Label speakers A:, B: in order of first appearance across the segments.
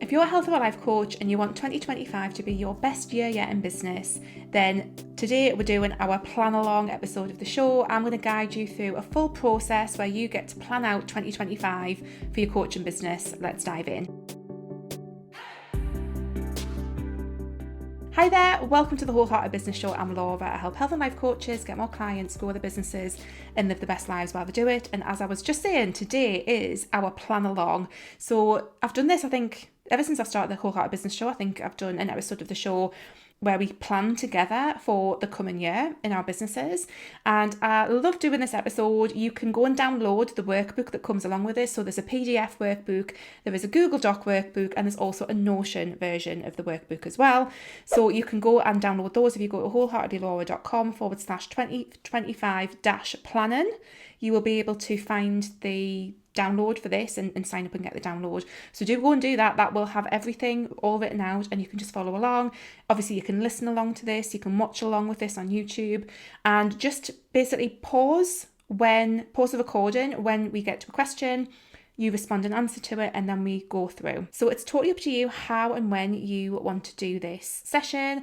A: If you're a health or life coach and you want 2025 to be your best year yet in business, then today we're doing our plan along episode of the show. I'm going to guide you through a full process where you get to plan out 2025 for your coaching business. Let's dive in. Hi there, welcome to the Wholehearted Business Show. I'm Laura. I help health and life coaches get more clients, grow their businesses and live the best lives while they do it. And as I was just saying, today is our plan along. So I've done this, I think, ever since I started the Wholehearted Business Show. I think I've done an episode of the show where we plan together for the coming year in our businesses. And I love doing this episode. You can go and download the workbook that comes along with this. So there's a PDF workbook, there is a Google Doc workbook, and there's also a Notion version of the workbook as well. So you can go and download those if you go to wholeheartedlylaura.com/2025-planning. You will be able to find the download for this and sign up and get the download. So do go and do that. That will have everything all written out and you can just follow along. Obviously you can listen along to this, you can watch along with this on YouTube, and just basically pause the recording when we get to a question, you respond and answer to it, and then we go through. So it's totally up to you how and when you want to do this session.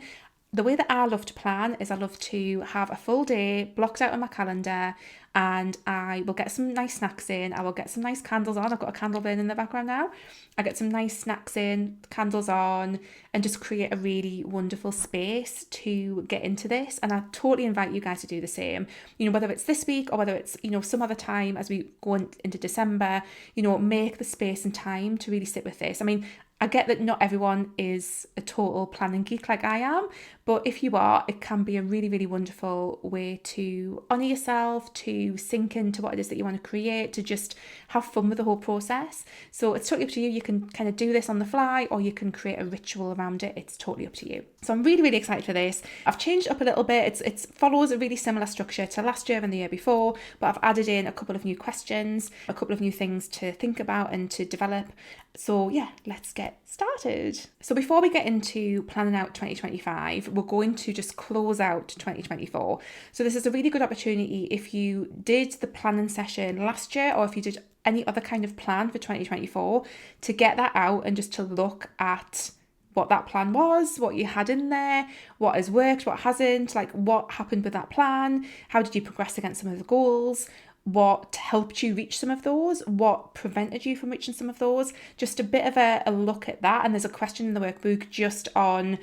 A: The way that I love to plan is I love to have a full day blocked out on my calendar, and I will get some nice snacks in. I will get some nice candles on. I've got a candle burning in the background now. I get some nice snacks in, candles on, and just create a really wonderful space to get into this. And I totally invite you guys to do the same. Whether it's this week or whether it's, some other time as we go into December, make the space and time to really sit with this. I mean, I get that not everyone is a total planning geek like I am, but if you are, it can be a really, really wonderful way to honour yourself, to sink into what it is that you want to create, to just have fun with the whole process. So it's totally up to you. You can kind of do this on the fly or you can create a ritual around it. It's totally up to you. So I'm really, really excited for this. I've changed up a little bit. It follows a really similar structure to last year and the year before, but I've added in a couple of new questions, a couple of new things to think about and to develop. So yeah, let's get started. So before we get into planning out 2025, we're going to just close out 2024. So this is a really good opportunity if you did the planning session last year or if you did any other kind of plan for 2024 to get that out and just to look at what that plan was, what you had in there, what has worked, what hasn't, like what happened with that plan, how did you progress against some of the goals, what helped you reach some of those, what prevented you from reaching some of those, just a bit of a look at that. And there's a question in the workbook just on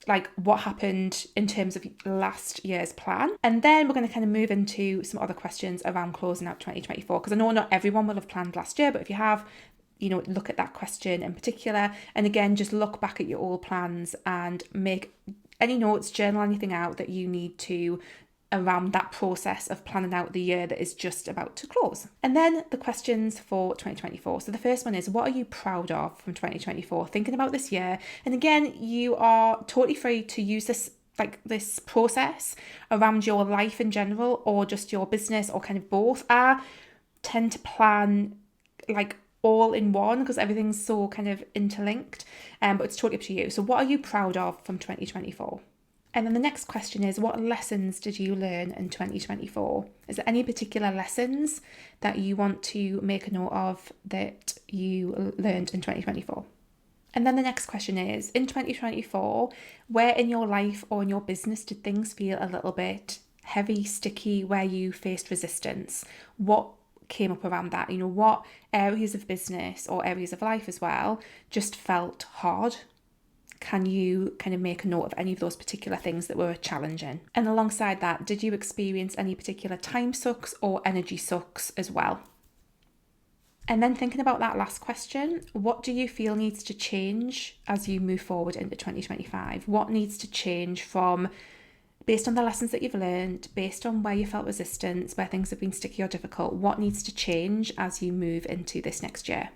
A: like what happened in terms of last year's plan. And then we're going to kind of move into some other questions around closing out 2024, because I know not everyone will have planned last year, but if you have, look at that question in particular. And again, just look back at your old plans and make any notes, journal anything out that you need to around that process of planning out the year that is just about to close. And then the questions for 2024. So the first one is, what are you proud of from 2024? Thinking about this year. And again, you are totally free to use this process around your life in general or just your business or kind of both. I tend to plan like all in one because everything's so kind of interlinked, but it's totally up to you. So what are you proud of from 2024? And then the next question is, what lessons did you learn in 2024? Is there any particular lessons that you want to make a note of that you learned in 2024? And then the next question is, in 2024, where in your life or in your business did things feel a little bit heavy, sticky, where you faced resistance? What came up around that? What areas of business or areas of life as well just felt hard? Can you kind of make a note of any of those particular things that were challenging? And alongside that, did you experience any particular time sucks or energy sucks as well? And then thinking about that last question, what do you feel needs to change as you move forward into 2025? What needs to change based on the lessons that you've learned, based on where you felt resistance, where things have been sticky or difficult, what needs to change as you move into this next year?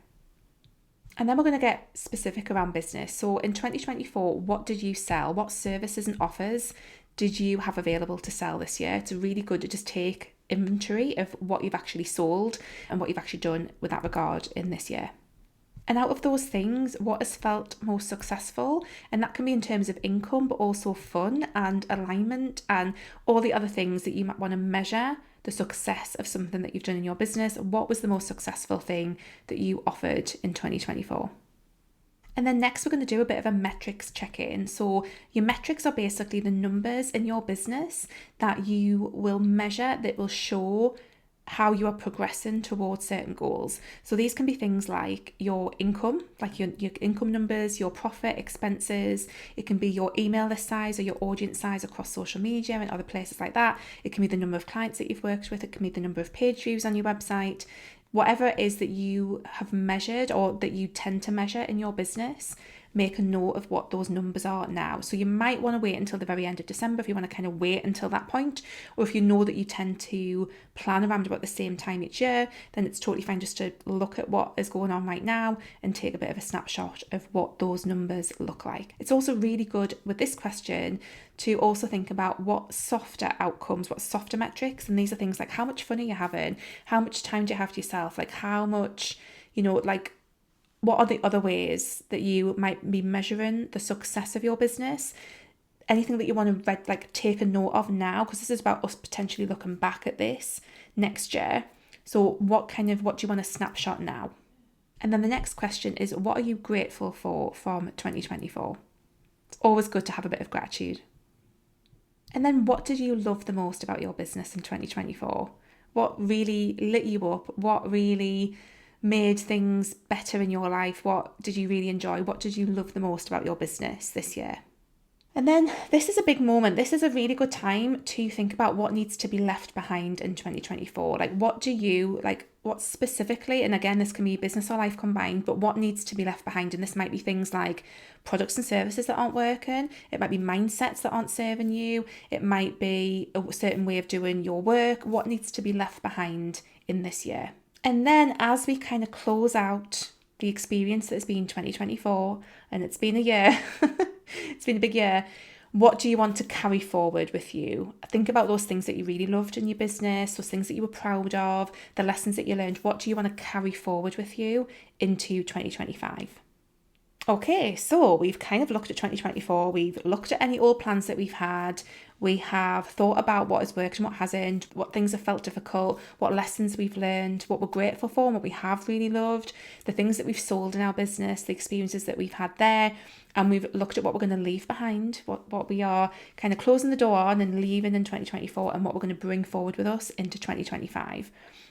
A: And then we're going to get specific around business. So in 2024, what did you sell? What services and offers did you have available to sell this year? It's really good to just take inventory of what you've actually sold and what you've actually done with that regard in this year. And out of those things, what has felt most successful? And that can be in terms of income, but also fun and alignment and all the other things that you might want to measure the success of something that you've done in your business. What was the most successful thing that you offered in 2024? And then next, we're going to do a bit of a metrics check-in. So your metrics are basically the numbers in your business that you will measure that will show how you are progressing towards certain goals. So these can be things like your income, like your income numbers, your profit, expenses. It can be your email list size or your audience size across social media and other places like that. It can be the number of clients that you've worked with. It can be the number of page views on your website. Whatever it is that you have measured or that you tend to measure in your business, make a note of what those numbers are now. So you might want to wait until the very end of December if you want to kind of wait until that point, or if you know that you tend to plan around about the same time each year, then it's totally fine just to look at what is going on right now and take a bit of a snapshot of what those numbers look like. It's also really good with this question to also think about what softer outcomes, what softer metrics, and these are things like how much fun are you having, how much time do you have to yourself, like how much, like what are the other ways that you might be measuring the success of your business? Anything that you want to take a note of now, because this is about us potentially looking back at this next year. So what do you want to snapshot now? And then the next question is, what are you grateful for from 2024? It's always good to have a bit of gratitude. And then what did you love the most about your business in 2024? What really lit you up? What really made things better in your life? What did you really enjoy? What did you love the most about your business this year? And then this is a big moment. This is a really good time to think about what needs to be left behind in 2024. Like what specifically, and again, this can be business or life combined, but what needs to be left behind? And this might be things like products and services that aren't working. It might be mindsets that aren't serving you. It might be a certain way of doing your work. What needs to be left behind in this year? And then as we kind of close out the experience that has been 2024, and it's been a year, it's been a big year, what do you want to carry forward with you? Think about those things that you really loved in your business, those things that you were proud of, the lessons that you learned. What do you want to carry forward with you into 2025? Okay, so we've kind of looked at 2024, we've looked at any old plans that we've had, we have thought about what has worked and what hasn't, what things have felt difficult, what lessons we've learned, what we're grateful for and what we have really loved, the things that we've sold in our business, the experiences that we've had there, and we've looked at what we're going to leave behind, what we are kind of closing the door on and leaving in 2024 and what we're going to bring forward with us into 2025.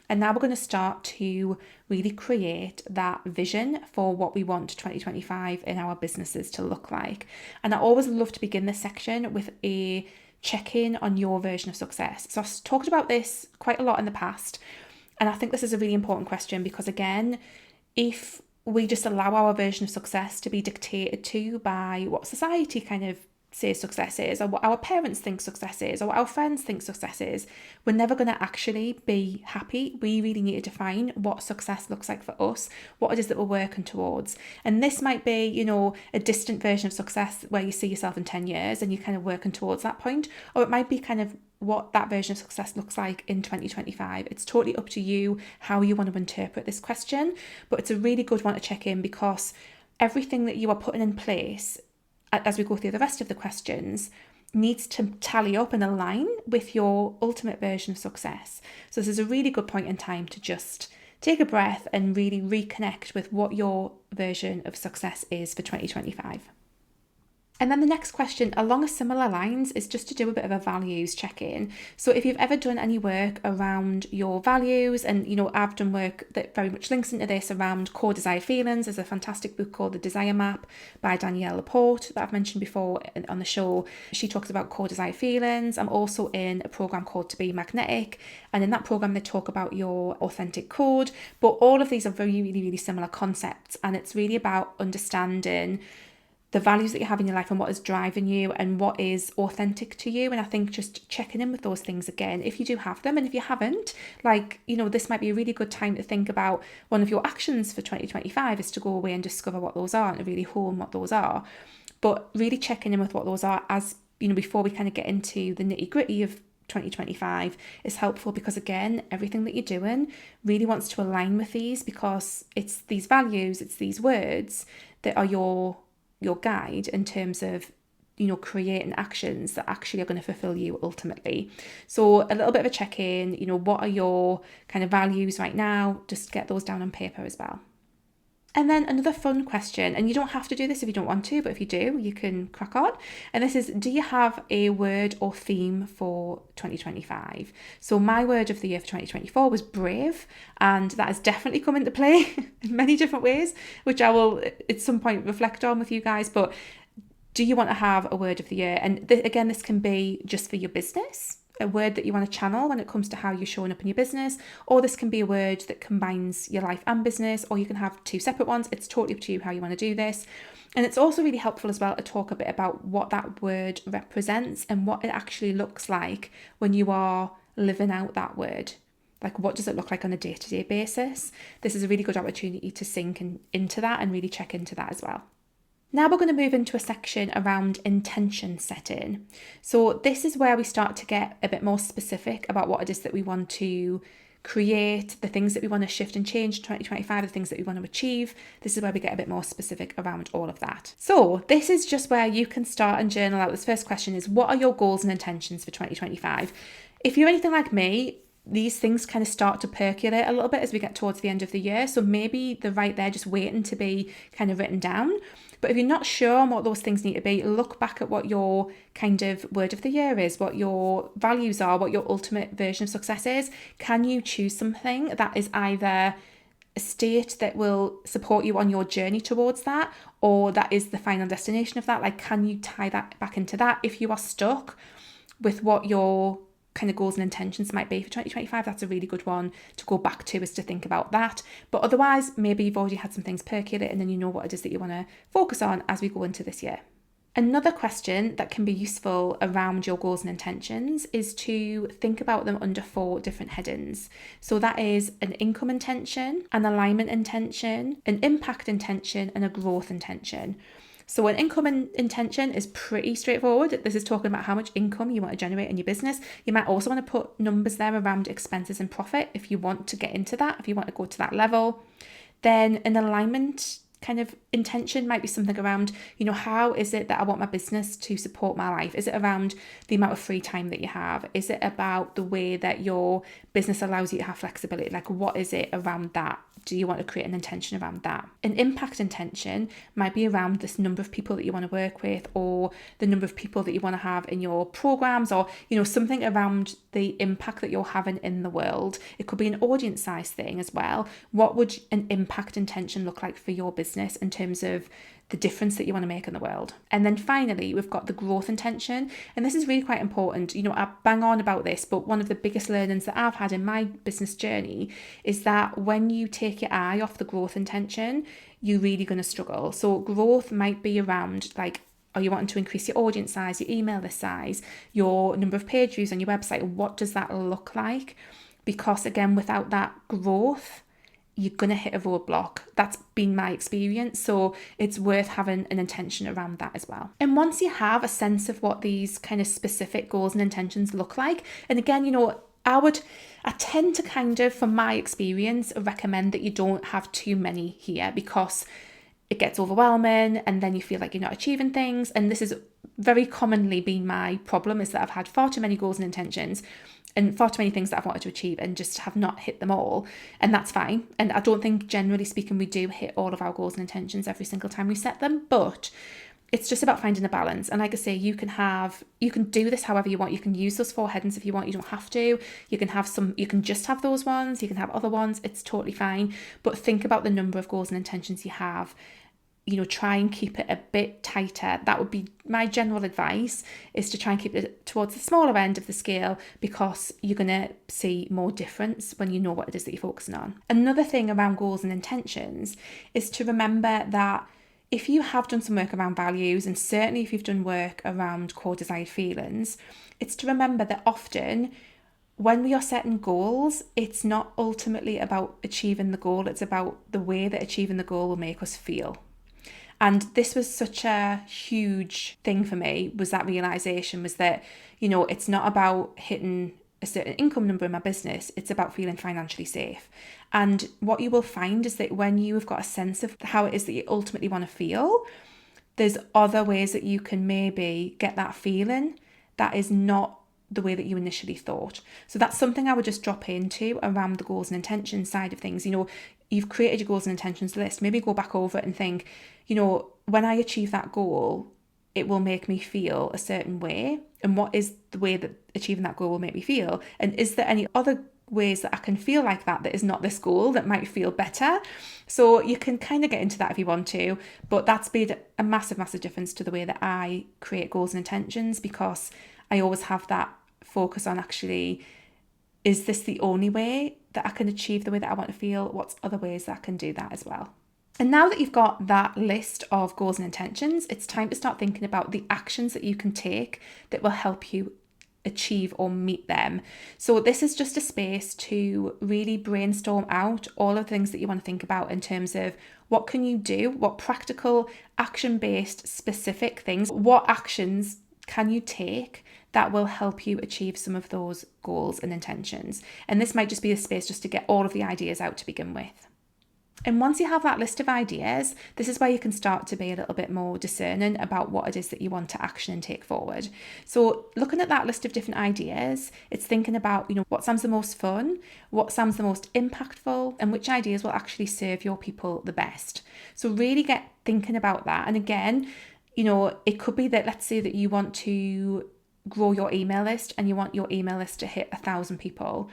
A: And now we're going to start to really create that vision for what we want 2025 in our businesses to look like. And I always love to begin this section with a check-in on your version of success. So I've talked about this quite a lot in the past. And I think this is a really important question because, again, if we just allow our version of success to be dictated to by what society kind of say success is, or what our parents think success is, or what our friends think success is, we're never going to actually be happy. We really need to define what success looks like for us, what it is that we're working towards. And this might be, a distant version of success where you see yourself in 10 years and you're kind of working towards that point, or it might be kind of what that version of success looks like in 2025. It's totally up to you how you want to interpret this question, but it's a really good one to check in because everything that you are putting in place as we go through the rest of the questions needs to tally up and align with your ultimate version of success. So this is a really good point in time to just take a breath and really reconnect with what your version of success is for 2025. And then the next question along a similar lines is just to do a bit of a values check-in. So if you've ever done any work around your values, and I've done work that very much links into this around core desire feelings. There's a fantastic book called The Desire Map by Danielle Laporte that I've mentioned before on the show. She talks about core desire feelings. I'm also in a program called To Be Magnetic, and in that program they talk about your authentic code. But all of these are very, really, really similar concepts, and it's really about understanding the values that you have in your life and what is driving you and what is authentic to you. And I think just checking in with those things again, if you do have them, and if you haven't, this might be a really good time to think about one of your actions for 2025 is to go away and discover what those are and to really hone what those are. But really checking in with what those are as, before we kind of get into the nitty gritty of 2025 is helpful because, again, everything that you're doing really wants to align with these because it's these values, it's these words that are your guide in terms of creating actions that actually are going to fulfill you ultimately. So a little bit of a check-in, what are your kind of values right now? Just get those down on paper as well. And then another fun question, and you don't have to do this if you don't want to, but if you do, you can crack on. And this is, do you have a word or theme for 2025? So my word of the year for 2024 was brave, and that has definitely come into play in many different ways, which I will at some point reflect on with you guys. But do you want to have a word of the year? And again, this can be just for your business, a word that you want to channel when it comes to how you're showing up in your business, or this can be a word that combines your life and business, or you can have two separate ones. It's totally up to you how you want to do this. And it's also really helpful as well to talk a bit about what that word represents and what it actually looks like when you are living out that word. Like, what does it look like on a day-to-day basis? This is a really good opportunity to sink into that and really check into that as well. Now we're going to move into a section around intention setting. So this is where we start to get a bit more specific about what it is that we want to create, the things that we want to shift and change in 2025, the things that we want to achieve. This is where we get a bit more specific around all of that. So this is just where you can start and journal out. This first question is, what are your goals and intentions for 2025? If you're anything like me, these things kind of start to percolate a little bit as we get towards the end of the year. So maybe they're right there just waiting to be kind of written down. But if you're not sure on what those things need to be, look back at what your kind of word of the year is, what your values are, what your ultimate version of success is. Can you choose something that is either a state that will support you on your journey towards that, or that is the final destination of that? Like, can you tie that back into that? If you are stuck with what your kind of goals and intentions might be for 2025, that's a really good one to go back to, is to think about that. But otherwise, maybe you've already had some things percolate and then you know what it is that you want to focus on as we go into this year. Another question that can be useful around your goals and intentions is to think about them under 4 different headings. So that is an income intention, an alignment intention, an impact intention, and a growth intention. So an income intention is pretty straightforward. This is talking about how much income you want to generate in your business. You might also want to put numbers there around expenses and profit if you want to get into that, if you want to go to that level. Then an alignment kind of intention might be something around, how is it that I want my business to support my life? Is it around the amount of free time that you have? Is it about the way that your business allows you to have flexibility? Like, what is it around that? Do you want to create an intention around that? An impact intention might be around this number of people that you want to work with, or the number of people that you want to have in your programs, or, something around the impact that you're having in the world. It could be an audience size thing as well. What would an impact intention look like for your business in terms of the difference that you want to make in the world? And then finally, we've got the growth intention. And this is really quite important. I bang on about this, but one of the biggest learnings that I've had in my business journey is that when you take your eye off the growth intention, you're really going to struggle. So growth might be around, like, are you wanting to increase your audience size, your email list size, your number of page views on your website? What does that look like? Because again, without that growth, you're going to hit a roadblock. That's been my experience. So it's worth having an intention around that as well. And once you have a sense of what these kind of specific goals and intentions look like, and again, I tend to kind of, from my experience, recommend that you don't have too many here, because it gets overwhelming and then you feel like you're not achieving things. And this has very commonly been my problem, is that I've had far too many goals and intentions and far too many things that I've wanted to achieve and just have not hit them all. And that's fine. And I don't think, generally speaking, we do hit all of our goals and intentions every single time we set them, but it's just about finding a balance. And like I say, you can do this however you want. You can use those 4 headings if you want. You don't have to. You can just have those ones. You can have other ones. It's totally fine. But think about the number of goals and intentions you have. Try and keep it a bit tighter. That would be my general advice, is to try and keep it towards the smaller end of the scale, because you're going to see more difference when you know what it is that you're focusing on. Another thing around goals and intentions is to remember that if you have done some work around values, and certainly if you've done work around core desired feelings, it's to remember that often when we are setting goals, it's not ultimately about achieving the goal. It's about the way that achieving the goal will make us feel. And this was such a huge thing for me, was that realization, was that, it's not about hitting a certain income number in my business. It's about feeling financially safe. And what you will find is that when you have got a sense of how it is that you ultimately want to feel, there's other ways that you can maybe get that feeling that is not the way that you initially thought. So that's something I would just drop into around the goals and intentions side of things. you've created your goals and intentions list, maybe go back over it and think, when I achieve that goal, it will make me feel a certain way. And what is the way that achieving that goal will make me feel? And is there any other ways that I can feel like that is not this goal that might feel better? So you can kind of get into that if you want to, but that's made a massive, massive difference to the way that I create goals and intentions, because I always have that focus on actually, is this the only way that I can achieve the way that I want to feel? What's other ways that I can do that as well? And now that you've got that list of goals and intentions, it's time to start thinking about the actions that you can take that will help you achieve or meet them. So this is just a space to really brainstorm out all of the things that you want to think about in terms of what can you do, what practical, action-based, specific things, what actions can you take that will help you achieve some of those goals and intentions. And this might just be a space just to get all of the ideas out to begin with. And once you have that list of ideas, this is where you can start to be a little bit more discerning about what it is that you want to action and take forward. So looking at that list of different ideas, it's thinking about, what sounds the most fun, what sounds the most impactful, and which ideas will actually serve your people the best. So really get thinking about that. And again, it could be that, let's say that you want to grow your email list and you want your email list to hit 1,000 people.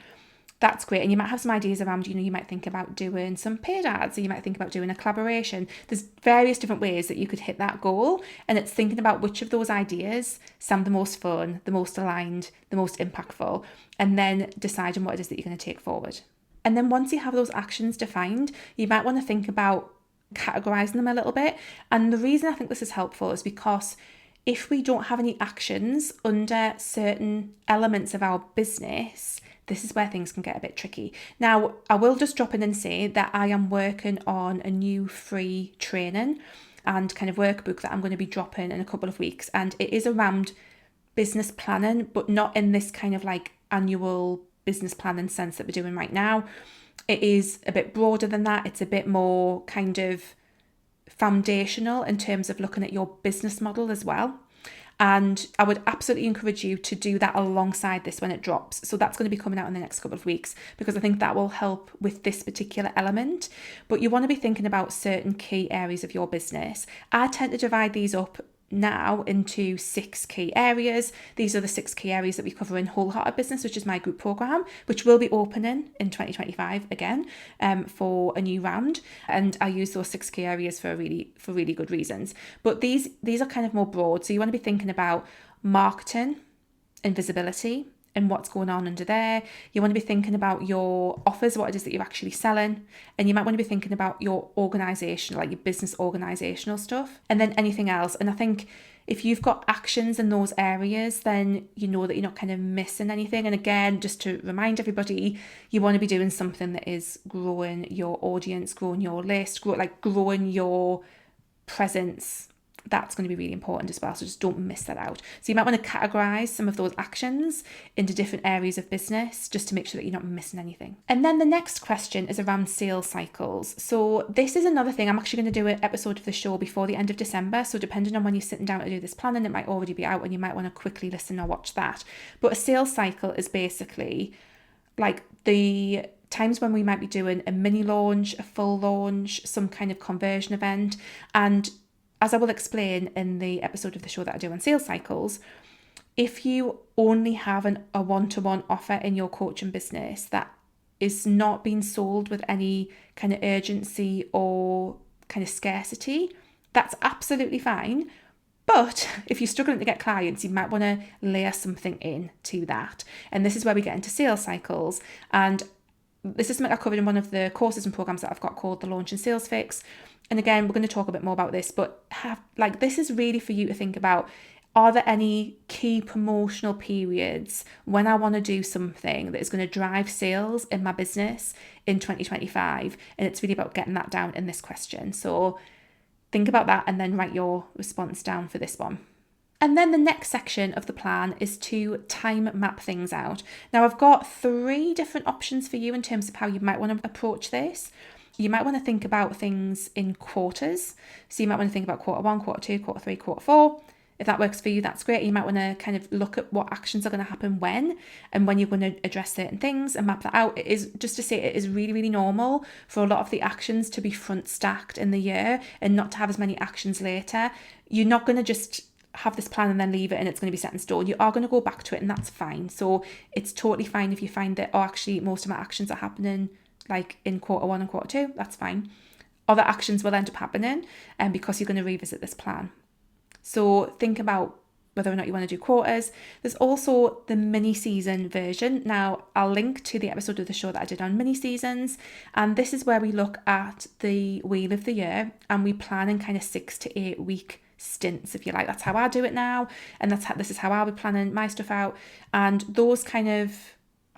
A: That's great. And you might have some ideas around, you might think about doing some paid ads, or you might think about doing a collaboration. There's various different ways that you could hit that goal. And it's thinking about which of those ideas sound the most fun, the most aligned, the most impactful, and then deciding what it is that you're going to take forward. And then once you have those actions defined, you might want to think about categorizing them a little bit. And the reason I think this is helpful is because if we don't have any actions under certain elements of our business, this is where things can get a bit tricky. Now, I will just drop in and say that I am working on a new free training and kind of workbook that I'm going to be dropping in a couple of weeks. And it is around business planning, but not in this kind of like annual business planning sense that we're doing right now. It is a bit broader than that. It's a bit more kind of foundational in terms of looking at your business model as well. And I would absolutely encourage you to do that alongside this when it drops. So that's going to be coming out in the next couple of weeks, because I think that will help with this particular element. But you want to be thinking about certain key areas of your business. I tend to divide these up now into 6 key areas. These are the 6 key areas that we cover in Wholehearted Business, which is my group program, which will be opening in 2025 again for a new round. And I use those 6 key areas for really good reasons. But these are kind of more broad. So you want to be thinking about marketing and visibility and what's going on under there. You want to be thinking about your offers, what it is that you're actually selling. And you might want to be thinking about your organisation, like your business organisational stuff, and then anything else. And I think if you've got actions in those areas, then you know that you're not kind of missing anything. And again, just to remind everybody, you want to be doing something that is growing your audience, growing your list, growing your presence. That's going to be really important as well. So just don't miss that out. So you might want to categorize some of those actions into different areas of business just to make sure that you're not missing anything. And then the next question is around sales cycles. So this is another thing. I'm actually going to do an episode of the show before the end of December. So depending on when you're sitting down to do this planning, it might already be out and you might want to quickly listen or watch that. But a sales cycle is basically like the times when we might be doing a mini launch, a full launch, some kind of conversion event. And as I will explain in the episode of the show that I do on sales cycles, if you only have a one-to-one offer in your coaching business that is not being sold with any kind of urgency or kind of scarcity, that's absolutely fine. But if you're struggling to get clients, you might want to layer something in to that. And this is where we get into sales cycles. And this is something I covered in one of the courses and programs that I've got called the Launch and Sales Fix. And again, we're going to talk a bit more about this, but this is really for you to think about. Are there any key promotional periods when I want to do something that is going to drive sales in my business in 2025? And it's really about getting that down in this question. So think about that and then write your response down for this one. And then the next section of the plan is to time map things out. Now, I've got 3 different options for you in terms of how you might want to approach this. You might want to think about things in quarters. So you might want to think about quarter 1, quarter 2, quarter 3, quarter 4. If that works for you, that's great. You might want to kind of look at what actions are going to happen when and when you're going to address certain things and map that out. It is just to say it is really, really normal for a lot of the actions to be front stacked in the year and not to have as many actions later. You're not going to just have this plan and then leave it and it's going to be set in stone. You are going to go back to it and that's fine. So it's totally fine if you find that, oh, actually most of my actions are happening like in quarter 1 and quarter 2, that's fine. Other actions will end up happening because you're going to revisit this plan. So think about whether or not you want to do quarters. There's also the mini season version. Now, I'll link to the episode of the show that I did on mini seasons. And this is where we look at the wheel of the year and we plan in kind of 6 to 8 week stints, if you like. That's how I do it now. And this is how I'll be planning my stuff out. And those kind of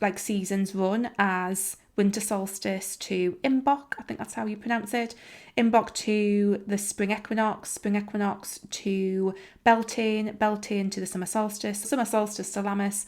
A: like seasons run as winter solstice to Imbolc, I think that's how you pronounce it. Imbolc to the spring equinox to Beltane, Beltane to the summer solstice to Lammas,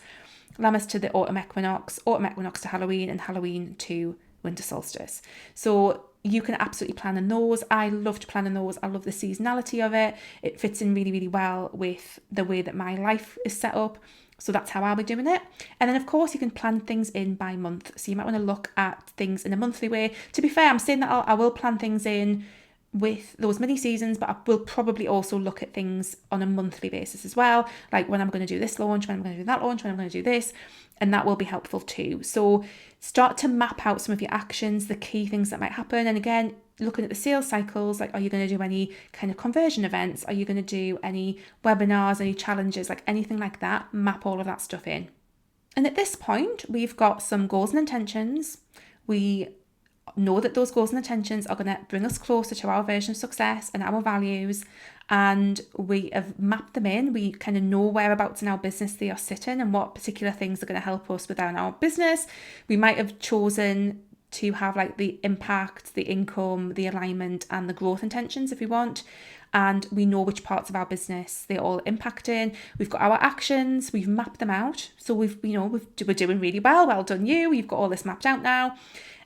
A: Lammas to the autumn equinox to Halloween, and Halloween to winter solstice. So you can absolutely plan in those. I loved planning those. I love the seasonality of it. It fits in really, really well with the way that my life is set up. So that's how I'll be doing it. And then, of course, you can plan things in by month. So you might want to look at things in a monthly way. To be fair, I'm saying that I will plan things in with those mini seasons, but I will probably also look at things on a monthly basis as well. Like when I'm going to do this launch, when I'm going to do that launch, when I'm going to do this. And that will be helpful too. So start to map out some of your actions, the key things that might happen. And again, looking at the sales cycles, like, are you going to do any kind of conversion events? Are you going to do any webinars, any challenges, like anything like that? Map all of that stuff in. And at this point, we've got some goals and intentions. We know that those goals and intentions are going to bring us closer to our version of success and our values. And we have mapped them in. We kind of know whereabouts in our business they are sitting and what particular things are going to help us within our business. We might have chosen to have like the impact, the income, the alignment and the growth intentions if we want. And we know which parts of our business they're all impacting. We've got our actions, we've mapped them out. So we're doing really well. Well done you. You've got all this mapped out now.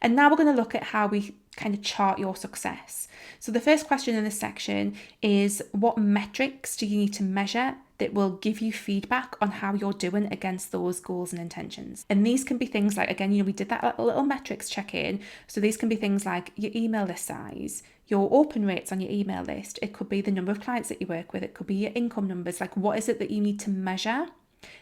A: And now we're going to look at how we kind of chart your success. So the first question in this section is, what metrics do you need to measure that will give you feedback on how you're doing against those goals and intentions? And these can be things like, again, we did that little metrics check-in. So these can be things like your email list size, your open rates on your email list. It could be the number of clients that you work with. It could be your income numbers. Like, what is it that you need to measure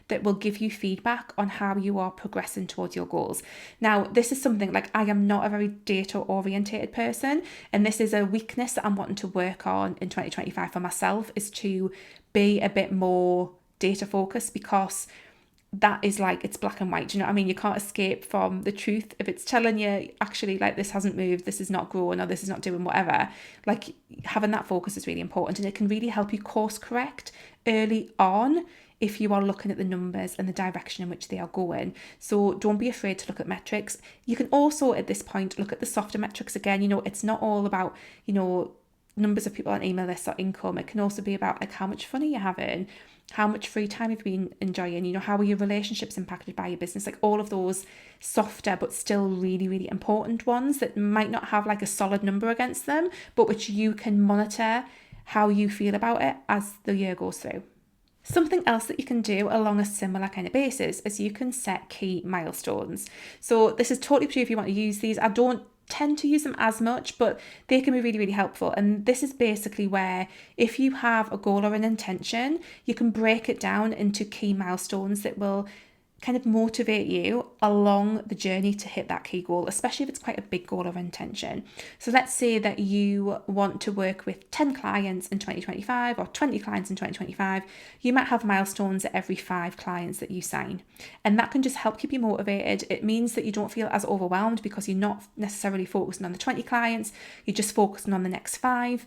A: that will give you feedback on how you are progressing towards your goals? Now, this is something like, I am not a very data orientated person, and this is a weakness that I'm wanting to work on in 2025 for myself, is to be a bit more data focused, because that is like, it's black and white. Do you know what I mean? You can't escape from the truth. If it's telling you actually like this hasn't moved, this is not growing, or this is not doing whatever, like having that focus is really important, and it can really help you course correct early on if you are looking at the numbers and the direction in which they are going. So don't be afraid to look at metrics. You can also at this point look at the softer metrics again. It's not all about, numbers of people on email lists or income. It can also be about like how much fun are you having, how much free time have you been enjoying, how are your relationships impacted by your business, like all of those softer but still really, really important ones that might not have like a solid number against them, but which you can monitor how you feel about it as the year goes through. Something else that you can do along a similar kind of basis is you can set key milestones. So this is totally up to you if you want to use these. I don't tend to use them as much, but they can be really, really helpful. And this is basically where, if you have a goal or an intention, you can break it down into key milestones that will kind of motivate you along the journey to hit that key goal, especially if it's quite a big goal or intention. So let's say that you want to work with 10 clients in 2025 or 20 clients in 2025. You might have milestones at every 5 clients that you sign. And that can just help keep you motivated. It means that you don't feel as overwhelmed because you're not necessarily focusing on the 20 clients, you're just focusing on the next 5.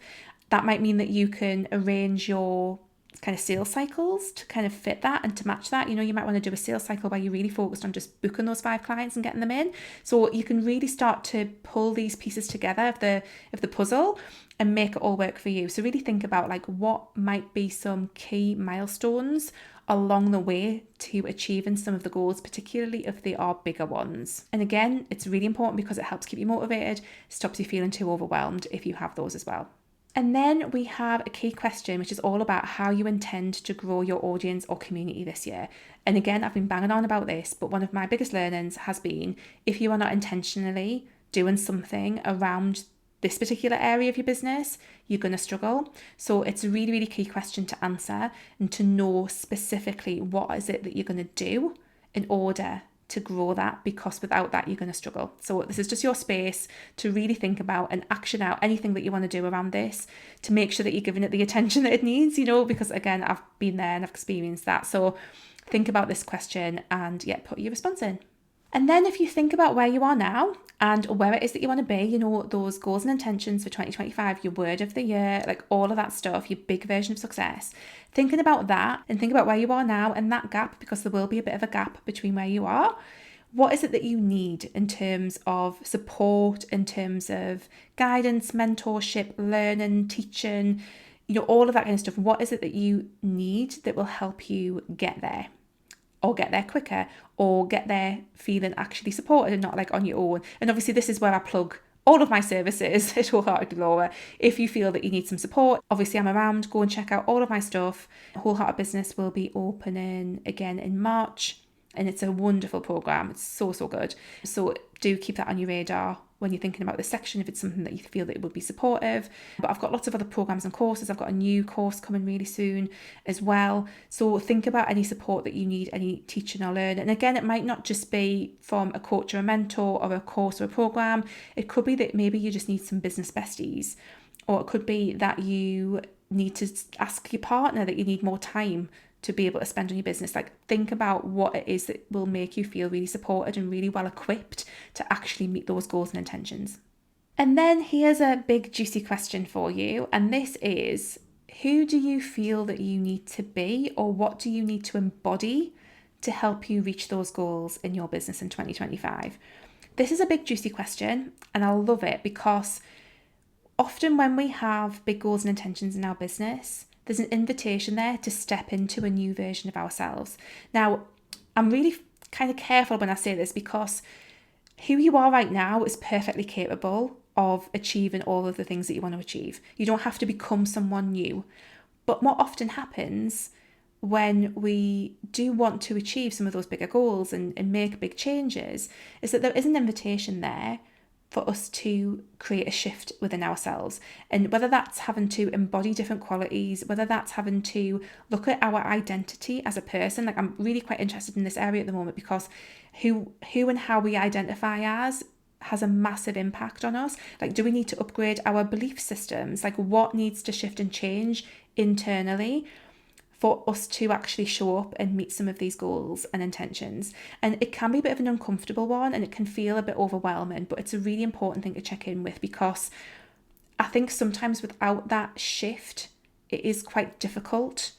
A: That might mean that you can arrange your kind of sales cycles to kind of fit that and to match that. You might want to do a sales cycle where you're really focused on just booking those 5 clients and getting them in. So you can really start to pull these pieces together of the puzzle and make it all work for you. So really think about like what might be some key milestones along the way to achieving some of the goals, particularly if they are bigger ones. And again, it's really important because it helps keep you motivated, stops you feeling too overwhelmed if you have those as well. And then we have a key question, which is all about how you intend to grow your audience or community this year. And again, I've been banging on about this, but one of my biggest learnings has been if you are not intentionally doing something around this particular area of your business, you're going to struggle. So it's a really, really key question to answer and to know specifically what is it that you're going to do in order to grow that, because without that you're going to struggle. So this is just your space to really think about and action out anything that you want to do around this to make sure that you're giving it the attention that it needs, because again, I've been there and I've experienced that. So think about this question and put your response in. And then if you think about where you are now and where it is that you want to be, those goals and intentions for 2025, your word of the year, like all of that stuff, your big version of success, thinking about that and think about where you are now and that gap, because there will be a bit of a gap between where you are. What is it that you need in terms of support, in terms of guidance, mentorship, learning, teaching, all of that kind of stuff? What is it that you need that will help you get there? Or get there quicker, or get there feeling actually supported and not like on your own. And obviously this is where I plug all of my services at Wholehearted Laura. If you feel that you need some support, obviously I'm around. Go and check out all of my stuff. Wholehearted Business will be opening again in March, and it's a wonderful program. It's so good. So do keep that on your radar when you're thinking about this section, if it's something that you feel that it would be supportive. But I've got lots of other programs and courses. I've got a new course coming really soon as well. So think about any support that you need, any teaching or learning. And again, it might not just be from a coach or a mentor or a course or a program. It could be that maybe you just need some business besties, or it could be that you need to ask your partner that you need more time to be able to spend on your business. Like, think about what it is that will make you feel really supported and really well equipped to actually meet those goals and intentions. And then here's a big juicy question for you, and this is, who do you feel that you need to be, or what do you need to embody to help you reach those goals in your business in 2025? This is a big juicy question, and I love it because often when we have big goals and intentions in our business, there's an invitation there to step into a new version of ourselves. Now, I'm really kind of careful when I say this, because who you are right now is perfectly capable of achieving all of the things that you want to achieve. You don't have to become someone new. But what often happens when we do want to achieve some of those bigger goals and make big changes is that there is an invitation there for us to create a shift within ourselves. And whether that's having to embody different qualities, whether that's having to look at our identity as a person. Like, I'm really quite interested in this area at the moment, because who and how we identify as has a massive impact on us. Like, do we need to upgrade our belief systems? Like, what needs to shift and change internally for us to actually show up and meet some of these goals and intentions? And it can be a bit of an uncomfortable one, and it can feel a bit overwhelming, but it's a really important thing to check in with, because I think sometimes without that shift, it is quite difficult,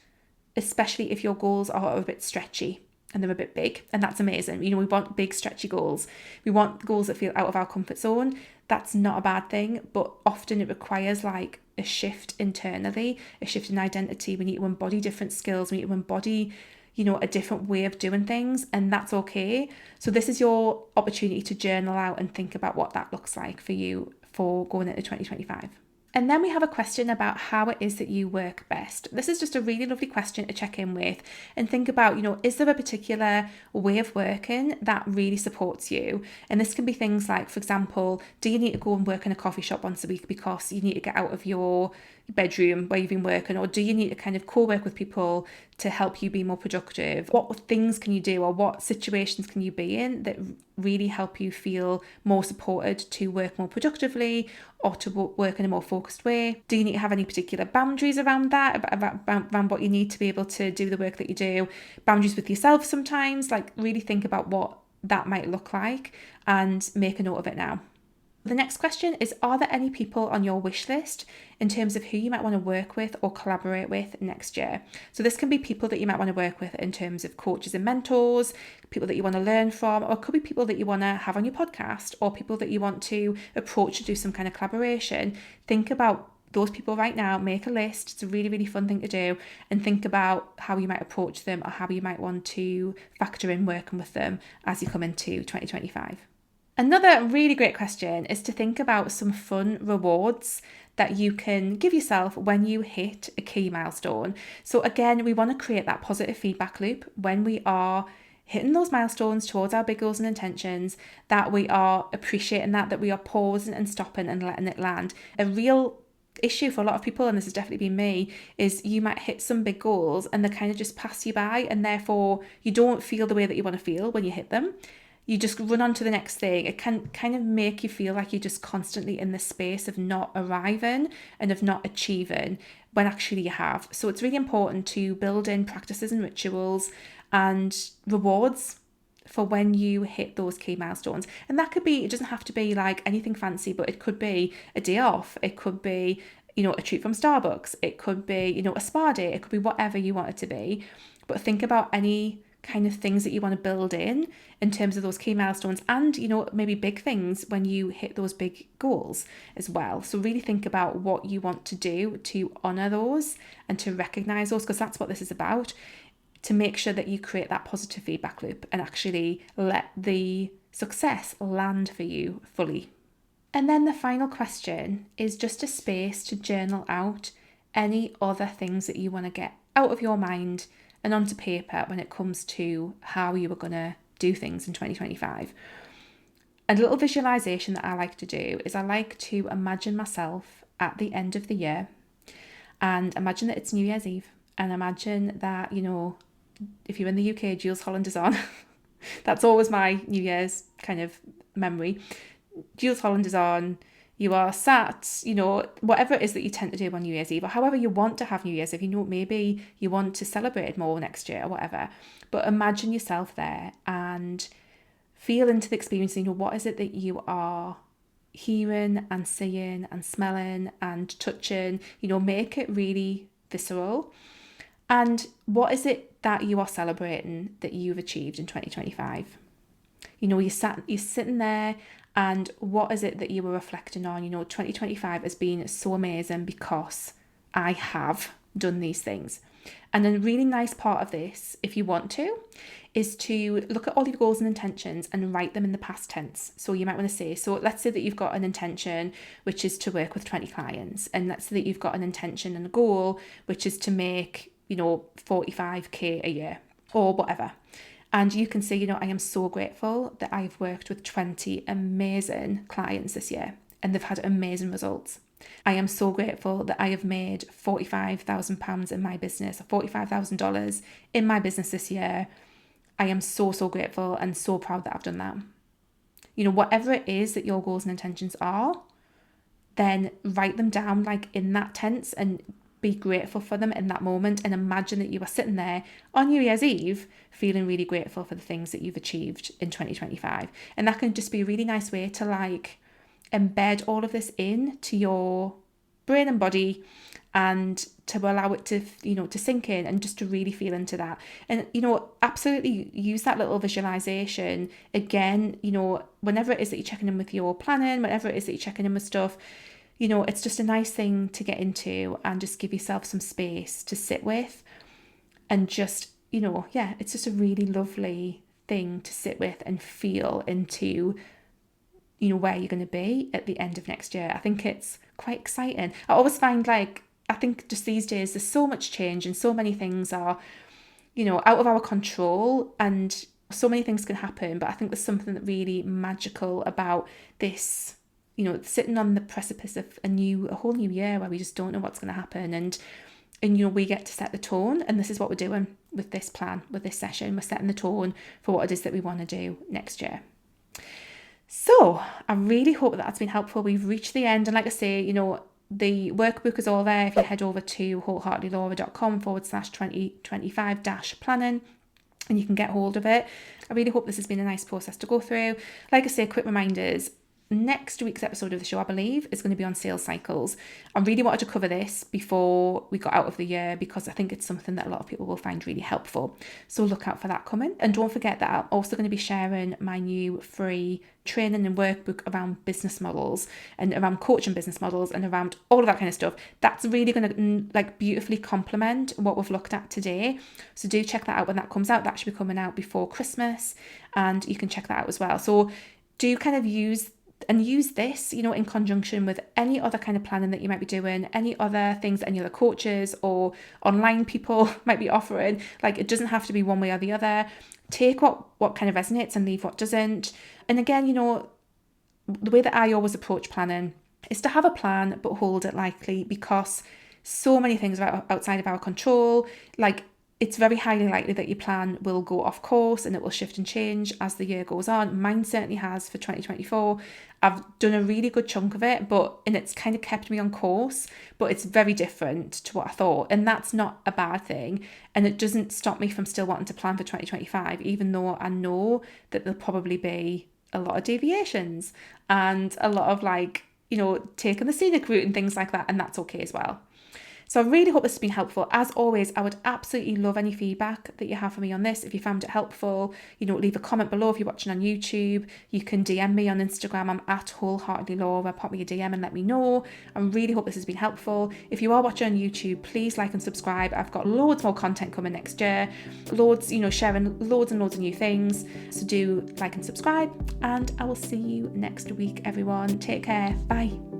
A: especially if your goals are a bit stretchy and they're a bit big. And that's amazing. We want big, stretchy goals. We want goals that feel out of our comfort zone. That's not a bad thing, but often it requires like a shift internally, a shift in identity. We need to embody different skills. We need to embody, a different way of doing things, and that's okay. So this is your opportunity to journal out and think about what that looks like for you for going into 2025. And then we have a question about how it is that you work best. This is just a really lovely question to check in with and think about, is there a particular way of working that really supports you? And this can be things like, for example, do you need to go and work in a coffee shop once a week because you need to get out of your bedroom where you've been working, or do you need to kind of co-work with people to help you be more productive? What things can you do, or what situations can you be in that really help you feel more supported to work more productively or to work in a more focused way? Do you need to have any particular boundaries around that, around what you need to be able to do the work that you do? Boundaries with yourself sometimes, like really think about what that might look like and make a note of it now. The next question is, are there any people on your wish list in terms of who you might want to work with or collaborate with next year? So this can be people that you might want to work with in terms of coaches and mentors, people that you want to learn from, or it could be people that you want to have on your podcast, or people that you want to approach to do some kind of collaboration. Think about those people right now, make a list. It's a really, really fun thing to do, and think about how you might approach them or how you might want to factor in working with them as you come into 2025. Another really great question is to think about some fun rewards that you can give yourself when you hit a key milestone. So again, we want to create that positive feedback loop when we are hitting those milestones towards our big goals and intentions, that we are appreciating that we are pausing and stopping and letting it land. A real issue for a lot of people, and this has definitely been me, is you might hit some big goals and they kind of just pass you by, and therefore you don't feel the way that you want to feel when you hit them. You just run on to the next thing. It can kind of make you feel like you're just constantly in this space of not arriving and of not achieving when actually you have. So it's really important to build in practices and rituals and rewards for when you hit those key milestones. And that could be, it doesn't have to be like anything fancy, but it could be a day off. It could be, a treat from Starbucks. It could be, a spa day. It could be whatever you want it to be. But think about any kind of things that you want to build in terms of those key milestones, and maybe big things when you hit those big goals as well. So really think about what you want to do to honor those and to recognize those, because that's what this is about, to make sure that you create that positive feedback loop and actually let the success land for you fully. And then the final question is just a space to journal out any other things that you want to get out of your mind and onto paper when it comes to how you are going to do things in 2025. A little visualization that I like to do is I like to imagine myself at the end of the year, and imagine that it's New Year's Eve, and imagine that, if you're in the UK, Jules Holland is on. That's always my New Year's kind of memory. Jules Holland is on. You are sat, whatever it is that you tend to do on New Year's Eve, or however you want to have New Year's, if maybe you want to celebrate it more next year or whatever. But imagine yourself there and feel into the experience. What is it that you are hearing and seeing and smelling and touching? Make it really visceral. And what is it that you are celebrating that you've achieved in 2025? You're sitting there, and what is it that you were reflecting on? 2025 has been so amazing because I have done these things. And a really nice part of this, if you want to, is to look at all your goals and intentions and write them in the past tense. So you might want to say, so let's say that you've got an intention, which is to work with 20 clients. And let's say that you've got an intention and a goal, which is to make 45k a year or whatever. And you can say, I am so grateful that I've worked with 20 amazing clients this year and they've had amazing results. I am so grateful that I have made £45,000 in my business, or $45,000 in my business this year. I am so, so grateful and so proud that I've done that. Whatever it is that your goals and intentions are, then write them down like in that tense and be grateful for them in that moment, and imagine that you are sitting there on New Year's Eve feeling really grateful for the things that you've achieved in 2025. And that can just be a really nice way to like embed all of this in to your brain and body, and to allow it to, to sink in and just to really feel into that. And, absolutely use that little visualization again, whenever it is that you're checking in with your planning, whenever it is that you're checking in with stuff. It's just a nice thing to get into and just give yourself some space to sit with, and just, it's just a really lovely thing to sit with and feel into, where you're going to be at the end of next year. I think it's quite exciting. I always find I think just these days there's so much change and so many things are, out of our control, and so many things can happen. But I think there's something that really magical about this, sitting on the precipice of a whole new year where we just don't know what's going to happen. And we get to set the tone. And this is what we're doing with this plan, with this session. We're setting the tone for what it is that we want to do next year. So I really hope that that's been helpful. We've reached the end. And like I say, the workbook is all there. If you head over to wholeheartedlaura.com/2025-planning, and you can get hold of it. I really hope this has been a nice process to go through. Like I say, quick reminders. Next week's episode of the show, I believe, is going to be on sales cycles. I really wanted to cover this before we got out of the year because I think it's something that a lot of people will find really helpful. So look out for that coming. And don't forget that I'm also going to be sharing my new free training and workbook around business models and around coaching business models and around all of that kind of stuff. That's really going to beautifully complement what we've looked at today. So do check that out when that comes out. That should be coming out before Christmas, and you can check that out as well. So do kind of use And use this, in conjunction with any other kind of planning that you might be doing, any other things that any other coaches or online people might be offering. Like, it doesn't have to be one way or the other. Take what kind of resonates and leave what doesn't. And again, the way that I always approach planning is to have a plan, but hold it lightly, because so many things are outside of our control. Like, it's very highly likely that your plan will go off course and it will shift and change as the year goes on. Mine certainly has for 2024. I've done a really good chunk of it, and it's kind of kept me on course, but it's very different to what I thought. And that's not a bad thing. And it doesn't stop me from still wanting to plan for 2025, even though I know that there'll probably be a lot of deviations and a lot of taking the scenic route and things like that. And that's okay as well. So I really hope this has been helpful. As always, I would absolutely love any feedback that you have for me on this. If you found it helpful, leave a comment below. If you're watching on YouTube, you can DM me on Instagram. I'm at wholeheartedlylaura. Pop me a DM and let me know. I really hope this has been helpful. If you are watching on YouTube, please like and subscribe. I've got loads more content coming next year. Loads, sharing loads and loads of new things. So do like and subscribe, and I will see you next week, everyone. Take care. Bye.